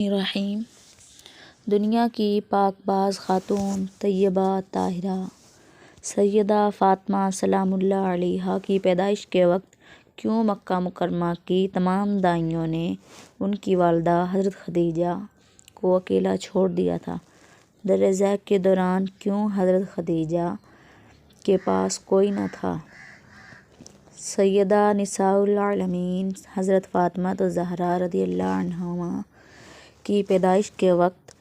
رحیم دنیا کی پاک باز خاتون طیبہ طاہرہ سیدہ فاطمہ سلام اللہ علیہا کی پیدائش کے وقت کیوں مکہ مکرمہ کی تمام دائیوں نے ان کی والدہ حضرت خدیجہ کو اکیلا چھوڑ دیا تھا؟ درِ ذیق کے دوران کیوں حضرت خدیجہ کے پاس کوئی نہ تھا؟ سیدہ نساء العالمین حضرت فاطمہ الزہرا رضی اللہ عنہا کی پیدائش کے وقت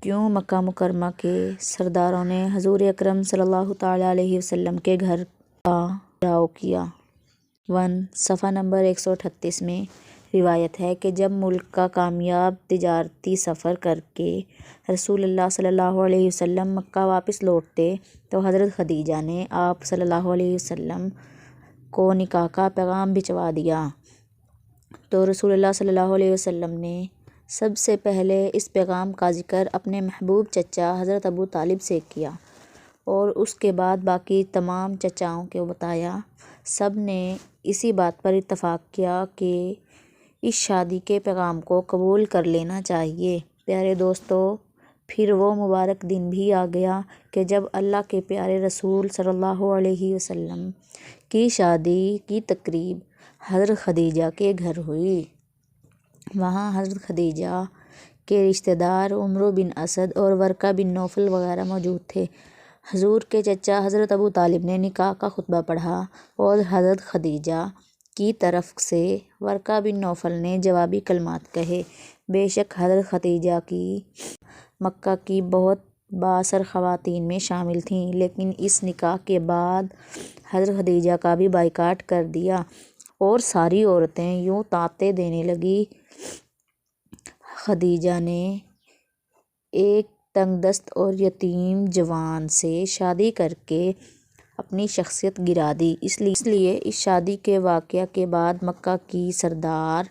کیوں مکہ مکرمہ کے سرداروں نے حضور اکرم صلی اللہ تعالیٰ علیہ وسلم کے گھر کا گھیراؤ کیا؟ صفحہ نمبر 138 میں روایت ہے کہ جب ملک کا کامیاب تجارتی سفر کر کے رسول اللہ صلی اللہ علیہ وسلم مکہ واپس لوٹے تو حضرت خدیجہ نے آپ صلی اللہ علیہ وسلم کو نکاح کا پیغام بھجوا دیا، تو رسول اللہ صلی اللہ علیہ وسلم نے سب سے پہلے اس پیغام کا ذکر اپنے محبوب چچا حضرت ابو طالب سے کیا اور اس کے بعد باقی تمام چچاؤں کو بتایا۔ سب نے اسی بات پر اتفاق کیا کہ اس شادی کے پیغام کو قبول کر لینا چاہیے۔ پیارے دوستو، پھر وہ مبارک دن بھی آ گیا کہ جب اللہ کے پیارے رسول صلی اللہ علیہ وسلم کی شادی کی تقریب حضرت خدیجہ کے گھر ہوئی۔ وہاں حضرت خدیجہ کے رشتہ دار عمرو بن اسد اور ورقہ بن نوفل وغیرہ موجود تھے۔ حضور کے چچا حضرت ابو طالب نے نکاح کا خطبہ پڑھا اور حضرت خدیجہ کی طرف سے ورقہ بن نوفل نے جوابی کلمات کہے۔ بے شک حضرت خدیجہ کی مکہ کی بہت بااثر خواتین میں شامل تھیں، لیکن اس نکاح کے بعد حضرت خدیجہ کا بھی بائیکاٹ کر دیا اور ساری عورتیں یوں طاطے دینے لگیں۔ خدیجہ نے ایک تنگ دست اور یتیم جوان سے شادی کر کے اپنی شخصیت گرا دی۔ اس لیے اس شادی کے واقعہ کے بعد مکہ کی سردار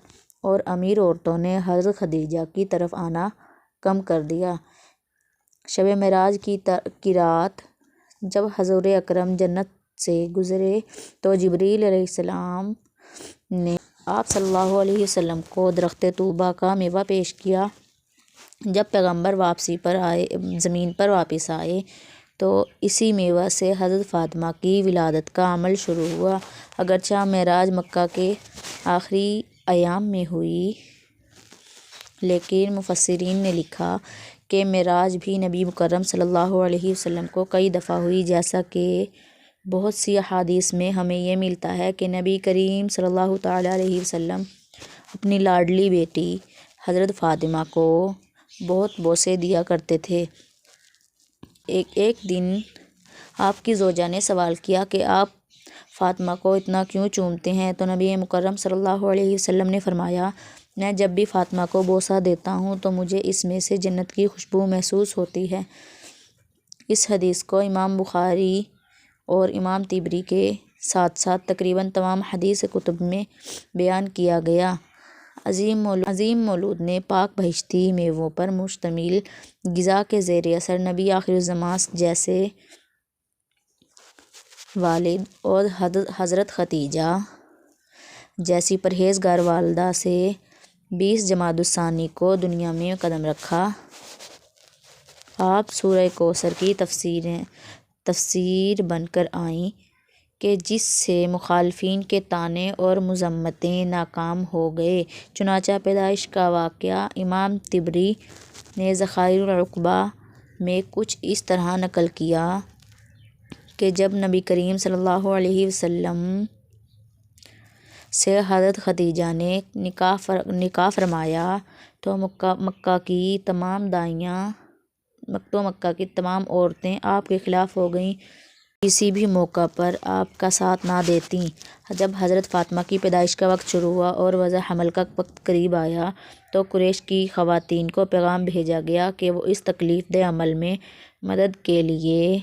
اور امیر عورتوں نے حضرت خدیجہ کی طرف آنا کم کر دیا۔ شب معراج کی رات جب حضور اکرم جنت سے گزرے تو جبریل علیہ السلام نے آپ صلی اللہ علیہ وسلم کو درخت طوبیٰ کا میوہ پیش کیا۔ جب پیغمبر زمین پر واپس آئے تو اسی میوہ سے حضرت فاطمہ کی ولادت کا عمل شروع ہوا۔ اگرچہ معراج مکہ کے آخری ایام میں ہوئی، لیکن مفسرین نے لکھا کہ معراج بھی نبی مکرم صلی اللہ علیہ وسلم کو کئی دفعہ ہوئی، جیسا کہ بہت سی احادیث میں ہمیں یہ ملتا ہے کہ نبی کریم صلی اللہ تعالیٰ علیہ وسلم اپنی لاڈلی بیٹی حضرت فاطمہ کو بہت بوسے دیا کرتے تھے۔ ایک دن آپ کی زوجہ نے سوال کیا کہ آپ فاطمہ کو اتنا کیوں چومتے ہیں؟ تو نبی مکرم صلی اللہ علیہ وسلم نے فرمایا، میں جب بھی فاطمہ کو بوسہ دیتا ہوں تو مجھے اس میں سے جنت کی خوشبو محسوس ہوتی ہے۔ اس حدیث کو امام بخاری اور امام طبری کے ساتھ ساتھ تقریباً تمام حدیث کتب میں بیان کیا گیا۔ عظیم مولود نے پاک بہشتی میووں پر مشتمل غذا کے زیر اثر نبی آخر الزماں جیسے والد اور حضرت خدیجہ جیسی پرہیزگار والدہ سے 20 جمادی الثانی کو دنیا میں قدم رکھا۔ آپ سورہ کوثر کی تفسیر بن کر آئیں کہ جس سے مخالفین کے طعنے اور مذمتیں ناکام ہو گئے۔ چنانچہ پیدائش کا واقعہ امام طبری نے ذخائر العقبہ میں کچھ اس طرح نقل کیا کہ جب نبی کریم صلی اللہ علیہ وسلم سے حضرت خدیجہ نے نکاح فرمایا تو مکہ کی تمام عورتیں آپ کے خلاف ہو گئیں، کسی بھی موقع پر آپ کا ساتھ نہ دیتیں۔ جب حضرت فاطمہ کی پیدائش کا وقت شروع ہوا اور وضع حمل کا وقت قریب آیا تو قریش کی خواتین کو پیغام بھیجا گیا کہ وہ اس تکلیف دہ عمل میں مدد کے لیے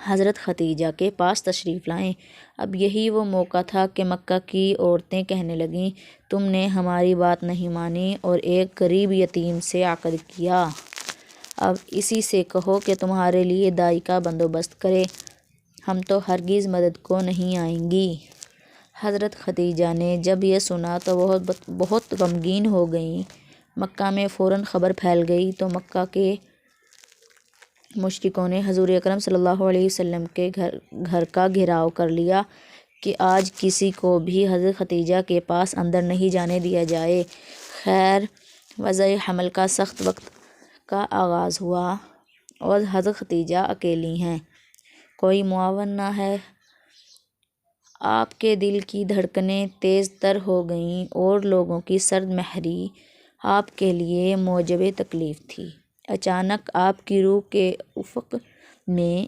حضرت خدیجہ کے پاس تشریف لائیں۔ اب یہی وہ موقع تھا کہ مکہ کی عورتیں کہنے لگیں، تم نے ہماری بات نہیں مانی اور ایک غریب یتیم سے عقد کیا، اب اسی سے کہو کہ تمہارے لیے دائی کا بندوبست کرے، ہم تو ہرگز مدد کو نہیں آئیں گی۔ حضرت خدیجہ نے جب یہ سنا تو بہت غمگین ہو گئیں۔ مکہ میں فوراً خبر پھیل گئی تو مکہ کے مشرکوں نے حضور اکرم صلی اللہ علیہ وسلم کے گھر کا گھیراؤ کر لیا کہ آج کسی کو بھی حضرت خدیجہ کے پاس اندر نہیں جانے دیا جائے۔ خیر وضع حمل کا سخت وقت کا آغاز ہوا اور حضرت خدیجہ اکیلی ہیں، کوئی معاون نہ ہے۔ آپ کے دل کی دھڑکنیں تیز تر ہو گئیں اور لوگوں کی سرد مہری آپ کے لیے موجب تکلیف تھی۔ اچانک آپ کی روح کے افق میں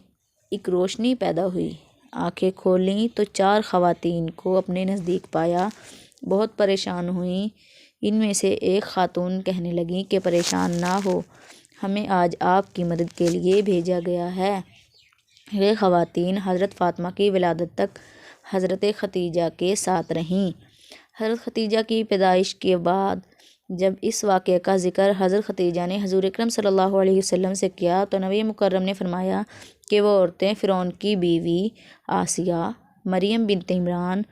ایک روشنی پیدا ہوئی۔ آنکھیں کھولیں تو 4 خواتین کو اپنے نزدیک پایا، بہت پریشان ہوئیں۔ ان میں سے ایک خاتون کہنے لگیں کہ پریشان نہ ہو، ہمیں آج آپ کی مدد کے لیے بھیجا گیا ہے۔ یہ خواتین حضرت فاطمہ کی ولادت تک حضرت خدیجہ کے ساتھ رہیں۔ حضرت خدیجہ کی پیدائش کے بعد جب اس واقعے کا ذکر حضرت خدیجہ نے حضور اکرم صلی اللہ علیہ وسلم سے کیا تو نبی مکرم نے فرمایا کہ وہ عورتیں فرعون کی بیوی آسیہ، مریم بنت عمران،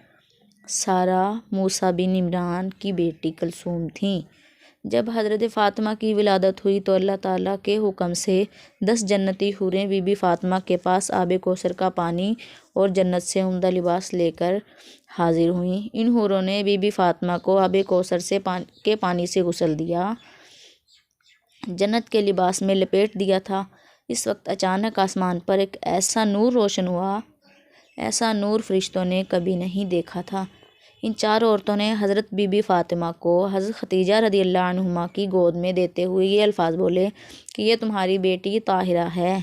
سارہ، موسیٰ بن عمران کی بیٹی کلثوم تھیں۔ جب حضرت فاطمہ کی ولادت ہوئی تو اللہ تعالیٰ کے حکم سے 10 جنتی حوریں بی بی فاطمہ کے پاس آب کوثر کا پانی اور جنت سے عمدہ لباس لے کر حاضر ہوئیں۔ ان حوروں نے بی بی فاطمہ کو آب کوثر کے پانی سے غسل دیا، جنت کے لباس میں لپیٹ دیا تھا۔ اس وقت اچانک آسمان پر ایک ایسا نور روشن ہوا، ایسا نور فرشتوں نے کبھی نہیں دیکھا تھا۔ ان 4 عورتوں نے حضرت بی بی فاطمہ کو حضرت خدیجہ رضی اللہ عنہما کی گود میں دیتے ہوئے یہ الفاظ بولے کہ یہ تمہاری بیٹی طاہرہ ہے،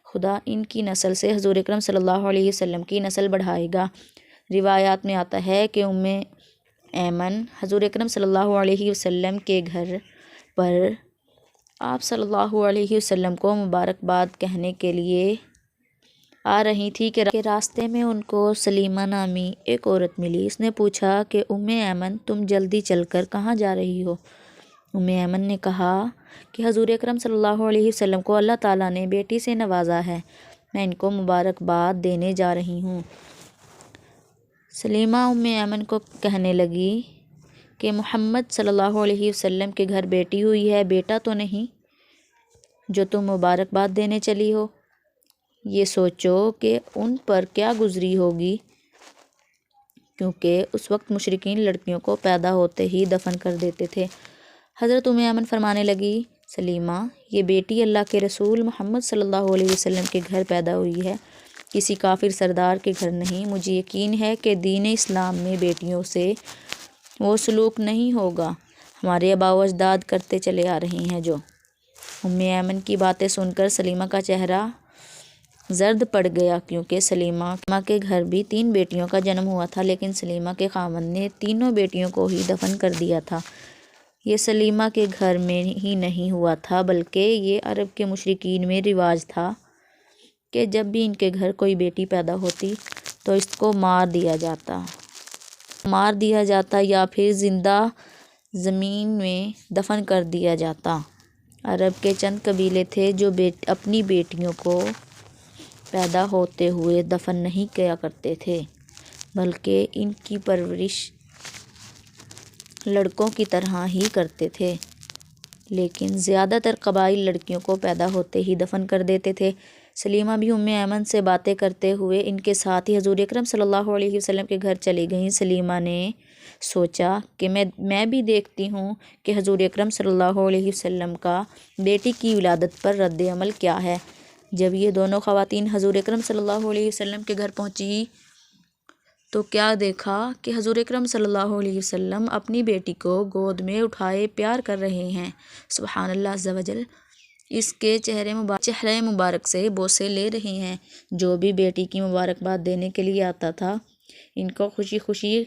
خدا ان کی نسل سے حضور اکرم صلی اللہ علیہ وسلم کی نسل بڑھائے گا۔ روایات میں آتا ہے کہ ایمن حضور اکرم صلی اللہ علیہ وسلم کے گھر پر آپ صلی اللہ علیہ وسلم کو مبارکباد کہنے کے لیے آ رہی تھی کہ راستے میں ان کو سلیمہ نامی ایک عورت ملی۔ اس نے پوچھا کہ ایمن تم جلدی چل کر کہاں جا رہی ہو؟ ایمن نے کہا کہ حضور اکرم صلی اللہ علیہ وسلم کو اللہ تعالیٰ نے بیٹی سے نوازا ہے، میں ان کو مبارکباد دینے جا رہی ہوں۔ سلیمہ ایمن کو کہنے لگی کہ محمد صلی اللہ علیہ وسلم کے گھر بیٹی ہوئی ہے، بیٹا تو نہیں جو تم مبارکباد دینے چلی ہو؟ یہ سوچو کہ ان پر کیا گزری ہوگی، کیونکہ اس وقت مشرکین لڑکیوں کو پیدا ہوتے ہی دفن کر دیتے تھے۔ حضرت ایمن فرمانے لگی، سلیمہ یہ بیٹی اللہ کے رسول محمد صلی اللہ علیہ وسلم کے گھر پیدا ہوئی ہے، کسی کافر سردار کے گھر نہیں۔ مجھے یقین ہے کہ دین اسلام میں بیٹیوں سے وہ سلوک نہیں ہوگا ہمارے آباء و اجداد کرتے چلے آ رہے ہیں۔ جو ایمن کی باتیں سن کر سلیمہ کا چہرہ زرد پڑ گیا، کیونکہ سلیمہ کے گھر بھی 3 بیٹیوں کا جنم ہوا تھا، لیکن سلیمہ کے خاوند نے تینوں بیٹیوں کو ہی دفن کر دیا تھا۔ یہ سلیمہ کے گھر میں ہی نہیں ہوا تھا بلکہ یہ عرب کے مشرکین میں رواج تھا کہ جب بھی ان کے گھر کوئی بیٹی پیدا ہوتی تو اس کو مار دیا جاتا یا پھر زندہ زمین میں دفن کر دیا جاتا۔ عرب کے چند قبیلے تھے جو اپنی بیٹیوں کو پیدا ہوتے ہوئے دفن نہیں کیا کرتے تھے، بلکہ ان کی پرورش لڑکوں کی طرح ہی کرتے تھے، لیکن زیادہ تر قبائل لڑکیوں کو پیدا ہوتے ہی دفن کر دیتے تھے۔ سلیمہ بھی ایمن سے باتیں کرتے ہوئے ان کے ساتھ ہی حضور اکرم صلی اللہ علیہ وسلم کے گھر چلی گئیں۔ سلیمہ نے سوچا کہ میں بھی دیکھتی ہوں کہ حضور اکرم صلی اللہ علیہ وسلم کا بیٹی کی ولادت پر رد عمل کیا ہے۔ جب یہ دونوں خواتین حضور اکرم صلی اللہ علیہ وسلم کے گھر پہنچی تو کیا دیکھا کہ حضور اکرم صلی اللہ علیہ وسلم اپنی بیٹی کو گود میں اٹھائے پیار کر رہے ہیں۔ سبحان اللہ عز و جل، اس کے چہرے مبارک سے بوسے لے رہے ہیں۔ جو بھی بیٹی کی مبارکباد دینے کے لیے آتا تھا ان کو خوشی خوشی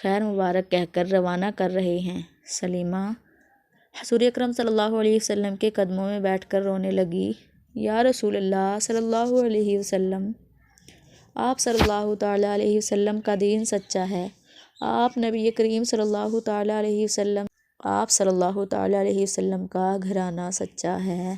خیر مبارک کہہ کر روانہ کر رہے ہیں۔ سلیمہ حضور اکرم صلی اللہ علیہ وسلم کے قدموں میں بیٹھ کر رونے لگی، یا رسول اللہ صلی اللہ علیہ وسلم، آپ صلی اللہ تعالیٰ علیہ وسلم کا دین سچا ہے، آپ نبی کریم صلی اللہ تعالیٰ علیہ وسلم کا گھرانہ سچا ہے۔